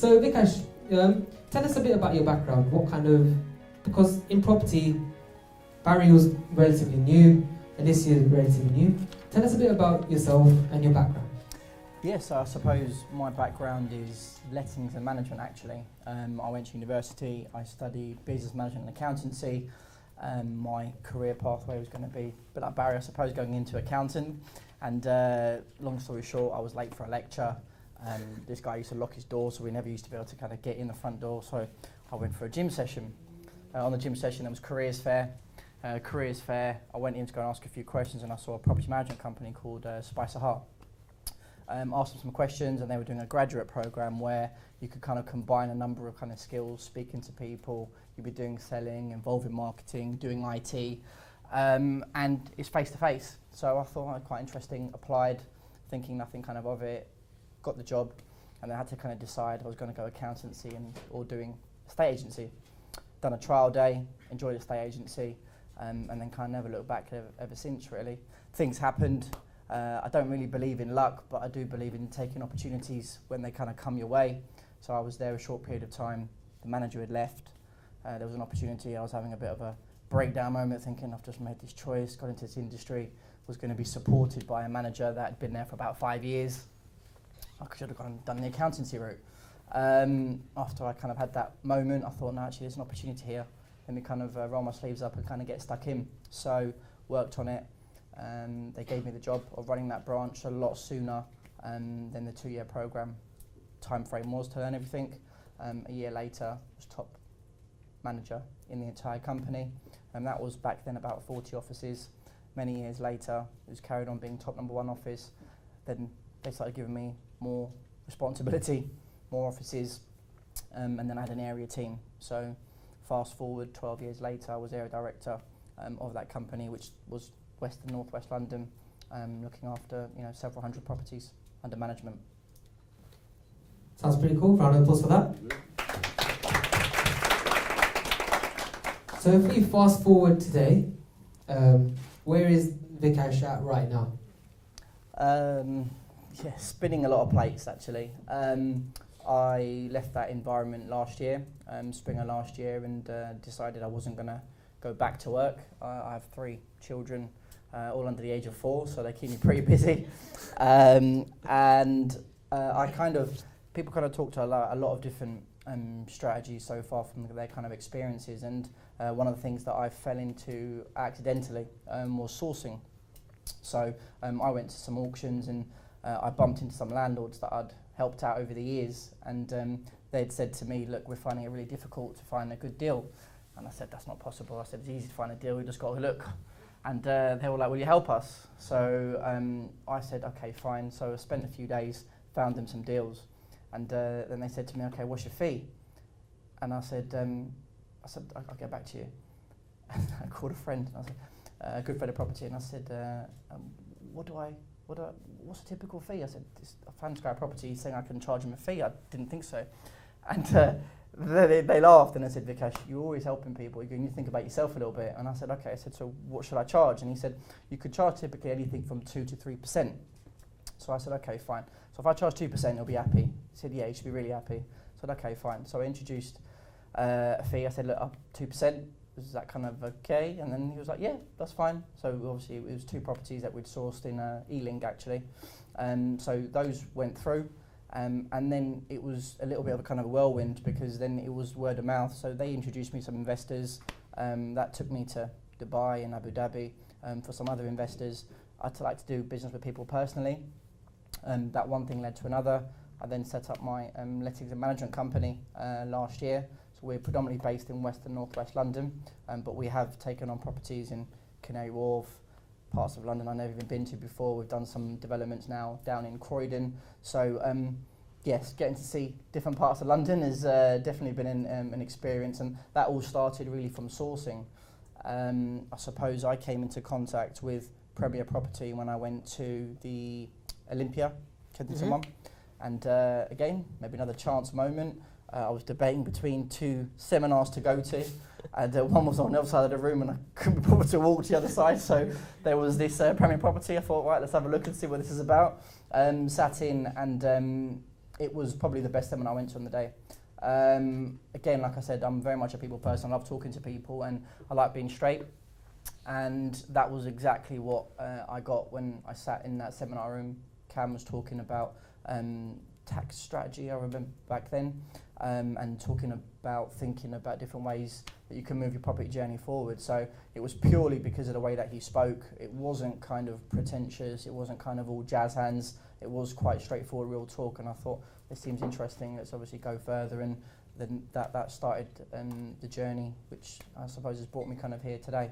So Vikash, tell us a bit about your background. Because in property, Barry was relatively new, and this year is relatively new. Tell us a bit about yourself and your background. Yes, I suppose my background is lettings and management actually. I went to university, I studied business management and accountancy. My career pathway was going to be a bit like Barry, I suppose, going into accounting. And long story short, I was late for a lecture. This guy used to lock his door, so we never used to be able to kind of get in the front door. So I went for a gym session. On the gym session, there was careers fair. I went in to go and ask a few questions, and I saw a property management company called Spice of Heart. Asked them some questions, and they were doing a graduate program where you could kind of combine a number of kind of skills, speaking to people, you'd be doing selling, involved in marketing, doing IT, and it's face to face. So I thought, quite interesting, applied, thinking nothing kind of it, got the job, and then I had to kind of decide if I was going to go accountancy or doing estate agency. Done a trial day, enjoyed estate agency, and then kind of never looked back ever since really. Things happened. I don't really believe in luck, but I do believe in taking opportunities when they kind of come your way. So I was there a short period of time. The manager had left. There was an opportunity. I was having a bit of a breakdown moment, thinking I've just made this choice, got into this industry, was going to be supported by a manager that had been there for about 5 years. I should have gone and done the accountancy route. After I kind of had that moment, I thought, no, actually there's an opportunity here. Let me kind of roll my sleeves up and kind of get stuck in. So worked on it. They gave me the job of running that branch a lot sooner than the 2-year program time frame was to learn everything. A year later, I was top manager in the entire company, and that was back then about 40 offices. Many years later, it was carried on being top #1 office. Then they started giving me more responsibility, more offices, and then I had an area team. So fast forward 12 years later, I was area director of that company, which was West and North West London, looking after several hundred properties under management. Sounds pretty cool. Round of applause for that. So if we fast forward today, where is Vikash at right now? Spinning a lot of plates actually. I left that environment last year, spring of last year, and decided I wasn't going to go back to work. I have 3 children, all under the age of 4, so they keep me pretty busy. People kind of talk to a lot of different strategies so far from their kind of experiences, and one of the things that I fell into accidentally was sourcing. So I went to some auctions, and I bumped into some landlords that I'd helped out over the years, and they'd said to me, look, we're finding it really difficult to find a good deal. And I said, that's not possible. I said, it's easy to find a deal, we just got to look. And they were like, will you help us? So I said, okay, fine. So I spent a few days, found them some deals. And then they said to me, okay, what's your fee? And I said, I'll get back to you. And I called a friend, and I said, a good friend of property, and I said, what's a typical fee? I said, I found this guy a property saying I can charge him a fee. I didn't think so. And they laughed, and I said, Vikash, you're always helping people. You need to think about yourself a little bit. And I said, okay. I said, so what should I charge? And he said, you could charge typically anything from 2 to 3%. So I said, okay, fine. So if I charge 2%, he'll be happy. He said, yeah, you should be really happy. I said, okay, fine. So I introduced a fee. I said, look, up 2%. Was that kind of okay? And then he was like, yeah, that's fine. So obviously it was 2 properties that we'd sourced in Ealing actually. So those went through. And then it was a little bit of a kind of a whirlwind, because then it was word of mouth. So they introduced me some investors. That took me to Dubai and Abu Dhabi for some other investors. I'd like to do business with people personally. That one thing led to another. I then set up my lettings and management company last year. So we're predominantly based in West and North West London, but we have taken on properties in Canary Wharf, parts of London I've never even been to before. We've done some developments now down in Croydon. So yes, getting to see different parts of London has definitely been an experience, and that all started really from sourcing. I suppose I came into contact with Premier Property when I went to the Olympia, Kensington one, and again, maybe another chance moment. I was debating between 2 seminars to go to, and one was on the other side of the room, and I couldn't be bothered to walk to the other side, so there was this Premier Property. I thought, right, let's have a look and see what this is about. Sat in, and it was probably the best seminar I went to on the day. Again, like I said, I'm very much a people person. I love talking to people and I like being straight. And that was exactly what I got when I sat in that seminar room. Cam was talking about tax strategy, I remember back then, and talking about thinking about different ways that you can move your property journey forward. So it was purely because of the way that he spoke. It wasn't kind of pretentious, it wasn't kind of all jazz hands, it was quite straightforward, real talk, and I thought, this seems interesting, let's obviously go further, and then that started the journey, which I suppose has brought me kind of here today.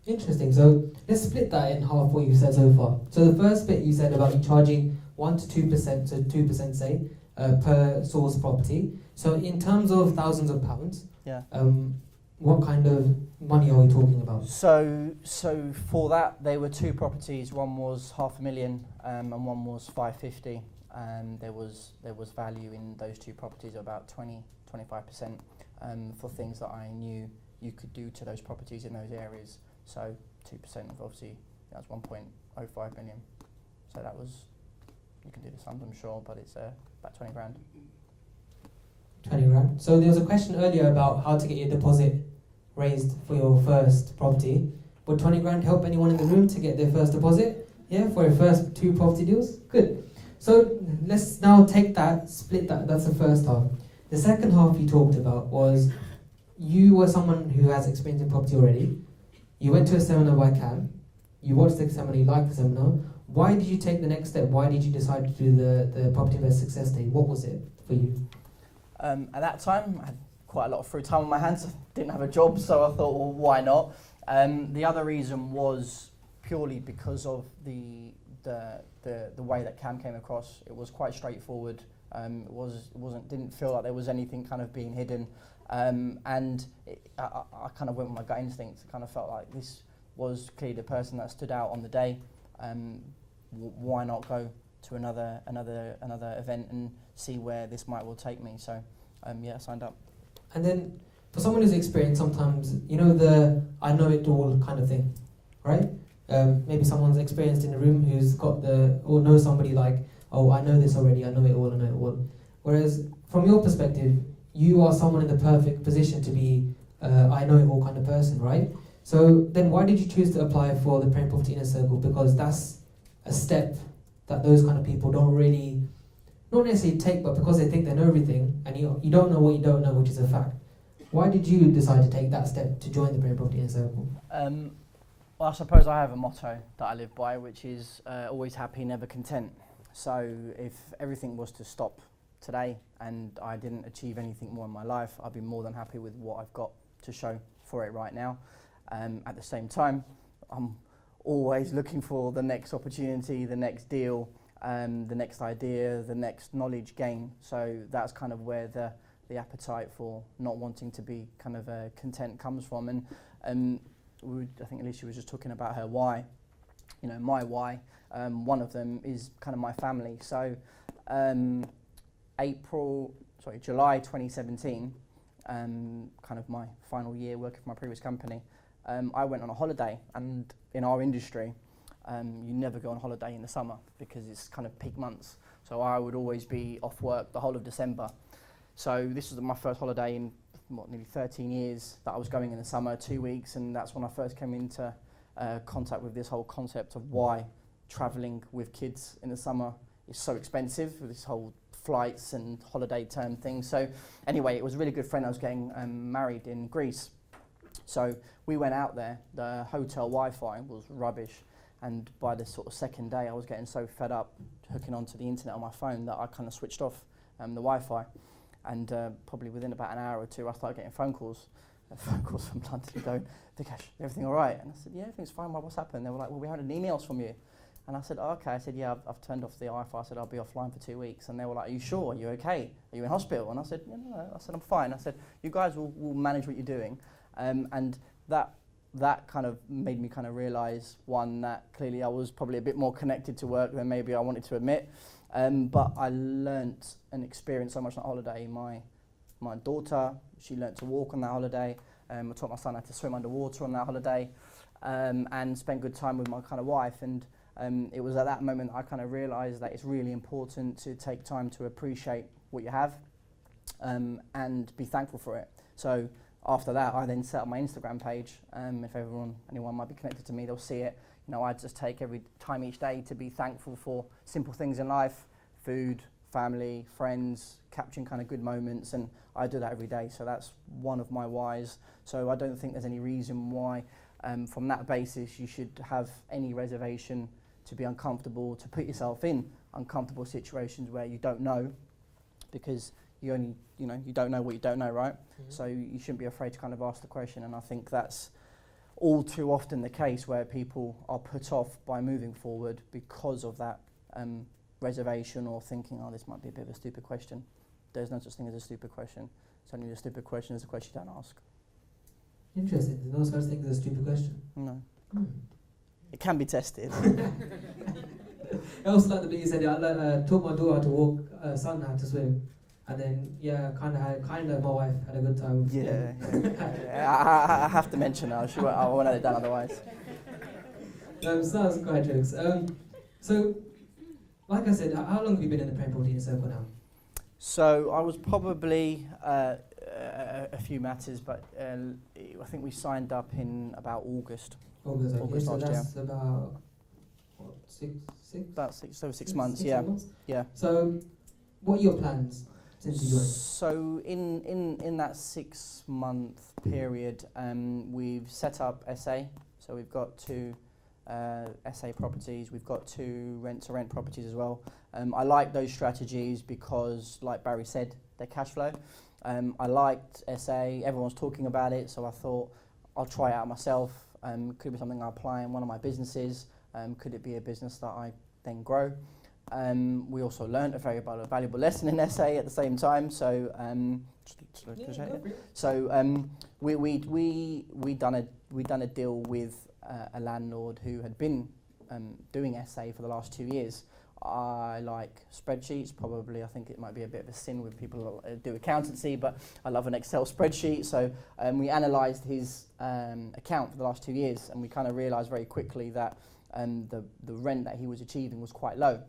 Interesting. So let's split that in half what you said so far. So the first bit you said about you charging 1 to 2%, so 2% say, per source property. So in terms of thousands of pounds, yeah. What kind of money are we talking about? So for that, there were 2 properties. One was 500,000 and one was 550. There was value in those 2 properties of about 25% for things that I knew you could do to those properties in those areas. So 2% of obviously that's 1.05 million. So that was, you can do the sums I'm sure, but it's about 20 grand. 20 grand. So there was a question earlier about how to get your deposit raised for your first property. Would 20 grand help anyone in the room to get their first deposit? Yeah, for your first 2 property deals? Good. So let's now take that, split that, that's the first half. The second half you talked about was you were someone who has experience in property already. You went to a seminar by Cam, you watched the seminar, you liked the seminar. Why did you take the next step? Why did you decide to do the Property Invest Success Day? What was it for you? At that time, I had quite a lot of free time on my hands. I didn't have a job, so I thought, well, why not? The other reason was purely because of the way that Cam came across. It was quite straightforward. Didn't feel like there was anything kind of being hidden. And I kind of went with my gut instinct. I kind of felt like this was clearly the person that stood out on the day. Why not go to another event and see where this might well take me? So yeah, I signed up. And then for someone who's experienced, sometimes you know the I know it all kind of thing, right? Maybe someone's experienced in a room who's got or knows somebody like, oh, I know this already, I know it all, I know it all. Whereas from your perspective, you are someone in the perfect position to be I know it all kind of person, right? So then why did you choose to apply for the Prem Property Inner Circle? Because that's a step that those kind of people don't really, not necessarily take, but because they think they know everything, and you don't know what you don't know, which is a fact. Why did you decide to take that step to join the Prem Property Inner Circle? Well, I suppose I have a motto that I live by, which is always happy, never content. So if everything was to stop today and I didn't achieve anything more in my life, I'd be more than happy with what I've got to show for it right now. At the same time, I'm always looking for the next opportunity, the next deal, the next idea, the next knowledge gain. So that's kind of where the appetite for not wanting to be kind of content comes from. And I think Alicia was just talking about her why. You know, my why. One of them is kind of my family. So July 2017, kind of my final year working for my previous company, I went on a holiday, and in our industry, you never go on holiday in the summer because it's kind of peak months. So I would always be off work the whole of December. So this was my first holiday in nearly 13 years that I was going in the summer, 2 weeks, and that's when I first came into contact with this whole concept of why travelling with kids in the summer is so expensive, with this whole flights and holiday term thing. So anyway, it was a really good friend. I was getting married in Greece. So we went out there. The hotel Wi-Fi was rubbish, and by the sort of second day I was getting so fed up hooking onto the internet on my phone that I kind of switched off the Wi-Fi, and probably within about an hour or two I started getting phone calls from London going, Vikash, everything all right? And I said, yeah, everything's fine. What's happened? They were like, well, we had emails from you. And I said, oh, okay. I said, yeah, I've turned off the Wi-Fi. I said, I'll be offline for 2 weeks. And they were like, are you sure? Are you okay? Are you in hospital? And I said, no. I said, I'm fine. I said, you guys will manage what you're doing. And that kind of made me kind of realise, one, that clearly I was probably a bit more connected to work than maybe I wanted to admit. But I learnt and experienced so much on that holiday. My daughter, she learnt to walk on that holiday. I taught my son how to swim underwater on that holiday, and spent good time with my kind of wife. And It was at that moment I kind of realised that it's really important to take time to appreciate what you have and be thankful for it. So after that, I then set up my Instagram page. If anyone might be connected to me, they'll see it. You know, I just take every time each day to be thankful for simple things in life, food, family, friends, capturing kind of good moments, and I do that every day. So that's one of my whys. So I don't think there's any reason why, from that basis, you should have any reservation to be uncomfortable, to put yourself in uncomfortable situations where you don't know, because you don't know what you don't know, right? Mm-hmm. So you shouldn't be afraid to kind of ask the question, and I think that's all too often the case where people are put off by moving forward because of that reservation or thinking, oh, this might be a bit of a stupid question. There's no such thing as a stupid question. It's only a stupid question is a question you don't ask. Interesting. There's no such thing as a stupid question. No. It can be tested. I also like the bit you said, I taught my daughter how to walk, son how to swim. And then, kind of, my wife had a good time. I have to mention her. I won't have it done otherwise. So that's quite jokes. So, like I said, how long have you been in the Prem Property Circle now? So I was probably a few matters, but I think we signed up in about August. August last year. That's about, what, six? About 6 months, yeah. Months? Yeah. So, what are your plans since you joined? So in that 6 month period, we've set up SA. So we've got 2 SA properties. We've got 2 rent-to-rent properties as well. I like those strategies because, like Barry said, they're cash flow. I liked SA. Everyone's talking about it, so I thought I'll try it out myself. Could be something I apply in one of my businesses. Could it be a business that I then grow? We also learned a very valuable lesson in SA at the same time. So, we done a deal with a landlord who had been doing SA for the last 2 years. I like spreadsheets. Probably, I think it might be a bit of a sin with people who do accountancy, but I love an Excel spreadsheet. So we analysed his account for the last 2 years, and we kind of realised very quickly that the rent that he was achieving was quite low.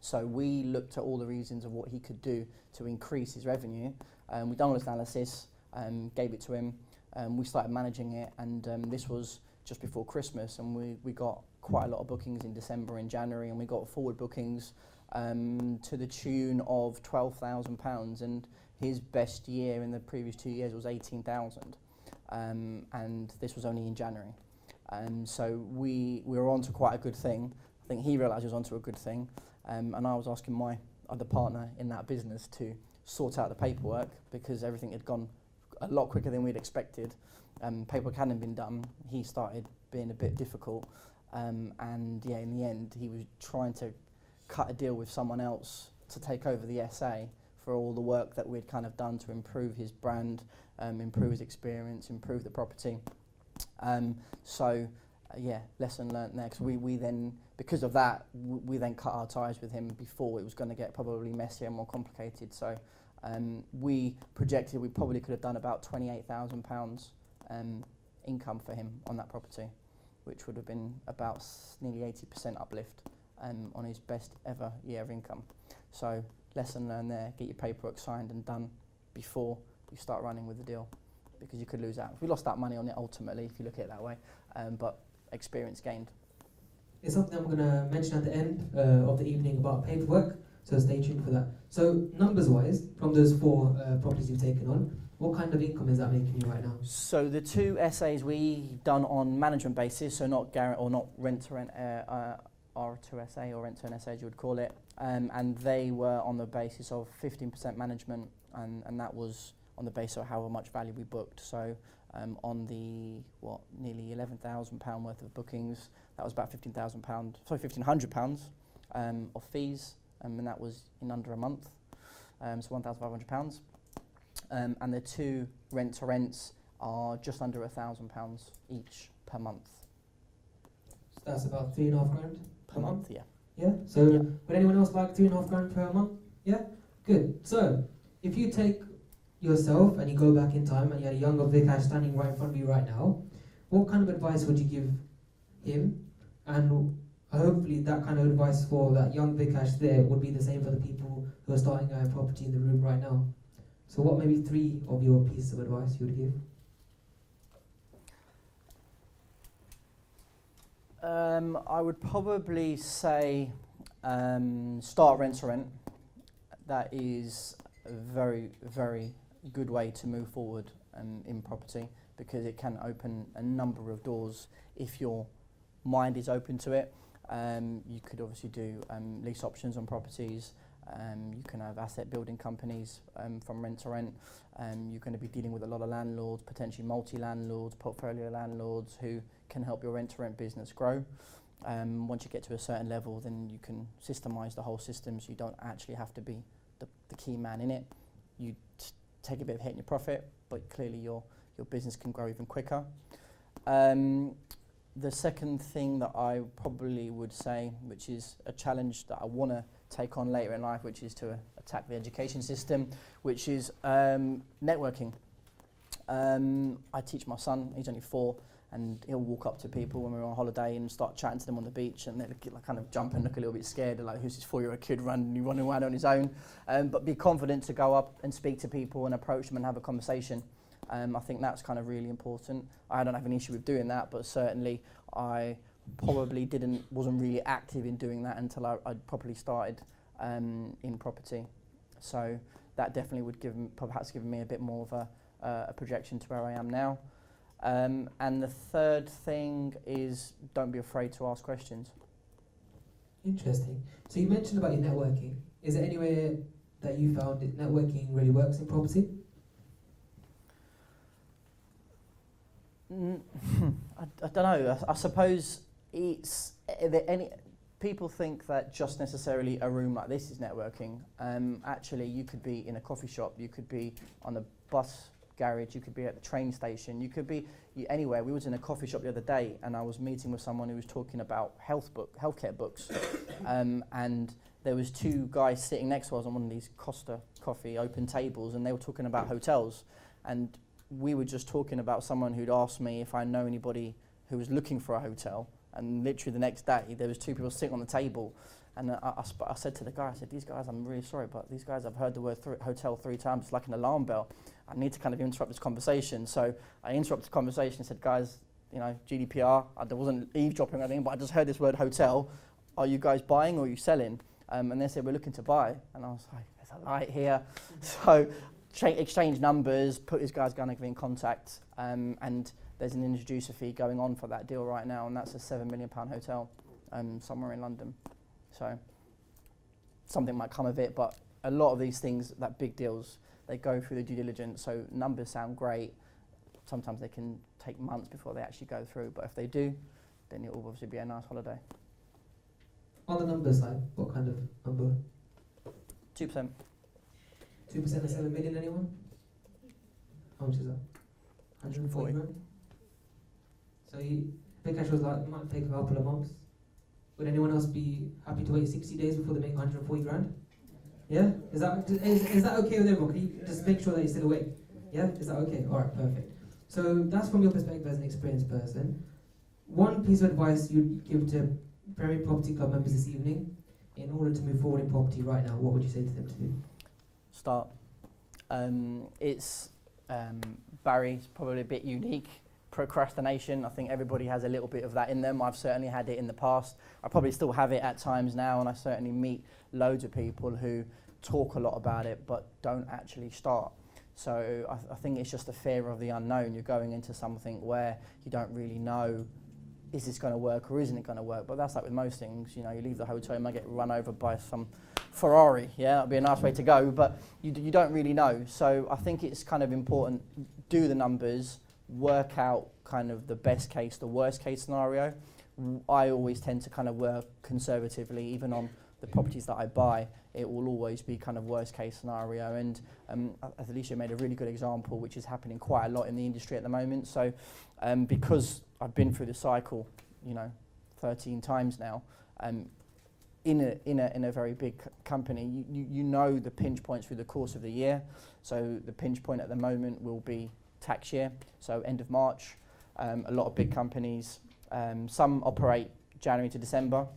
So we looked at all the reasons of what he could do to increase his revenue. We done all this analysis, gave it to him. We started managing it, and this was just before Christmas, and we got quite a lot of bookings in December and January, and we got forward bookings to the tune of £12,000, and his best year in the previous 2 years was 18,000, and this was only in January. So we were onto quite a good thing. I think he realised he was onto a good thing, and I was asking my other partner in that business to sort out the paperwork because everything had gone a lot quicker than we'd expected. Paperwork hadn't been done. He started being a bit difficult, and in the end, he was trying to cut a deal with someone else to take over the SA for all the work that we'd kind of done to improve his brand, improve his experience, improve the property. Lesson learnt there. Cause we then, because of that, we then cut our ties with him before it was going to get probably messier and more complicated. So we projected we probably could have done about £28,000 income for him on that property, which would have been about nearly 80% uplift on his best ever year of income. So lesson learned there, get your paperwork signed and done before you start running with the deal, because you could lose out. We lost that money on it ultimately, if you look at it that way, but experience gained. It's something I'm going to mention at the end of the evening about paperwork, so stay tuned for that. So numbers-wise, from those 4 properties you've taken on, what kind of income is that making you right now? So the 2 SAs we done on management basis, so not rent to rent R2SA or rent to an SA as you would call it, and they were on the basis of 15% management, and that was on the basis of however much value we booked. So on the nearly £11,000 worth of bookings, that was about £1,500 of fees, and that was in under a month, so £1,500. And the 2 rent-to-rents are just under £1,000 each per month. So that's about £3,500 per month, yeah. Yeah. So would anyone else like £3,500 per month? Yeah. Good. So if you take yourself and you go back in time and you had a younger Vikash standing right in front of you right now, what kind of advice would you give him, and hopefully that kind of advice for that young Vikash there would be the same for the people who are starting out in property in the room right now. So what maybe 3 of your pieces of advice you would give? I would probably say start rent to rent. That is a very, very good way to move forward in property, because it can open a number of doors if your mind is open to it. You could obviously do lease options on properties. You can have asset building companies from rent to rent. You're going to be dealing with a lot of landlords, potentially multi-landlords, portfolio landlords, who can help your rent to rent business grow. Once you get to a certain level, then you can systemize the whole system, so you don't actually have to be the key man in it. You take a bit of hit in your profit, but clearly your business can grow even quicker. The second thing that I probably would say, which is a challenge that I want to take on later in life, which is to attack the education system, which is networking. I teach my son, he's only 4, and he'll walk up to people when we're on holiday and start chatting to them on the beach, and they'll like, kind of jump and look a little bit scared. They're like, who's this 4-year-old kid running around on his own? But be confident to go up and speak to people and approach them and have a conversation. I think that's kind of really important. I don't have an issue with doing that, but certainly I probably wasn't really active in doing that until I'd properly started in property. So that definitely would perhaps give me a bit more of a projection to where I am now. And the third thing is, don't be afraid to ask questions. Interesting. So you mentioned about your networking. Is there anywhere that you found that networking really works in property? I don't know. I suppose it's people think that just necessarily a room like this is networking. Actually, you could be in a coffee shop, you could be on a bus garage, you could be at the train station, you could be anywhere. We was in a coffee shop the other day, and I was meeting with someone who was talking about healthcare books, and there was 2 guys sitting next to us on one of these Costa Coffee open tables, and they were talking about hotels, and we were just talking about someone who'd asked me if I know anybody who was looking for a hotel, and literally the next day there was 2 people sitting on the table, and I said to the guy, I said, these guys, I'm really sorry, but these guys, I've heard the word hotel 3 times, it's like an alarm bell. I need to kind of interrupt this conversation. So I interrupted the conversation and said, guys, you know, GDPR, I wasn't eavesdropping or anything, but I just heard this word hotel. Are you guys buying or are you selling? And they said, we're looking to buy. And I was like, there's a light here. So exchange numbers, put these guys going to be in contact, and there's an introducer fee going on for that deal right now, and that's a £7 million hotel somewhere in London. So something might come of it, but a lot of these things, that big deals, they go through the due diligence, so numbers sound great. Sometimes they can take months before they actually go through, but if they do, then it will obviously be a nice holiday. On the numbers side, what kind of number? 2%. 2% of 7 million, anyone? How much is that? 140 grand? So Vikash was like, it might take a couple of months. Would anyone else be happy to wait 60 days before they make 140 grand? Yeah? Is that okay with everyone? Can you just make sure that you're still awake? Yeah? Is that okay? Alright, perfect. So that's from your perspective as an experienced person. One piece of advice you'd give to Premier Property Club members this evening in order to move forward in property right now, what would you say to them to do? Start. Barry's probably a bit unique. Procrastination, I think everybody has a little bit of that in them. I've certainly had it in the past. I probably still have it at times now, and I certainly meet loads of people who talk a lot about it but don't actually start. So I think it's just a fear of the unknown. You're going into something where you don't really know, is this going to work or isn't it going to work? But that's like with most things, you know, you leave the hotel, you might get run over by some Ferrari, yeah, that'd be a nice way to go, but you don't really know. So I think it's kind of important, do the numbers, work out kind of the best case, the worst case scenario. I always tend to kind of work conservatively, even on the properties that I buy, it will always be kind of worst case scenario. And Alicia made a really good example, which is happening quite a lot in the industry at the moment. So because I've been through the cycle, you know, 13 times now, in a very big company, you know the pinch points through the course of the year. So the pinch point at the moment will be tax year, so end of March. A lot of big companies, some operate January to December,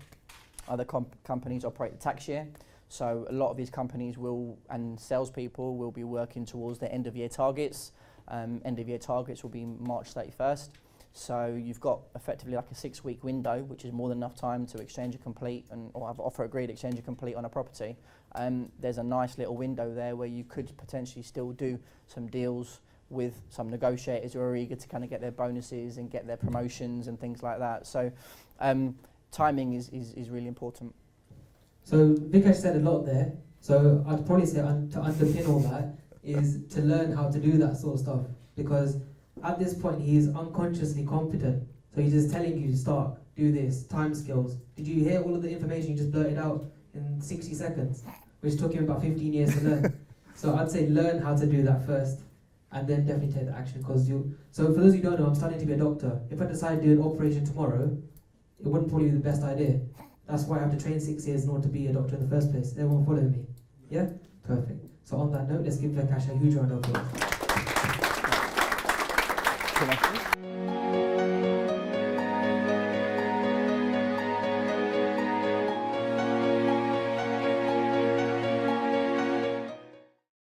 Other companies operate the tax year. So a lot of these companies and salespeople will be working towards their end of year targets. End of year targets will be March 31st. So you've got effectively like a 6-week window, which is more than enough time to exchange a complete or have offer agreed, exchange a complete on a property. There's a nice little window there where you could potentially still do some deals with some negotiators who are eager to kind of get their bonuses and get their promotions and things like that. So timing is really important. So Vikash said a lot there. So I'd probably say to underpin all that is to learn how to do that sort of stuff, because at this point he is unconsciously competent. So he's just telling you to start, do this, time skills. Did you hear all of the information he just blurted out in 60 seconds, which took him about 15 years to learn? So I'd say learn how to do that first, and then definitely take the action. Because so for those who don't know, I'm studying to be a doctor. If I decide to do an operation tomorrow, it wouldn't probably be the best idea. That's why I have to train 6 years in order to be a doctor in the first place. Everyone follow me? Yeah? Perfect. So on that note, let's give Vikash a huge round of applause.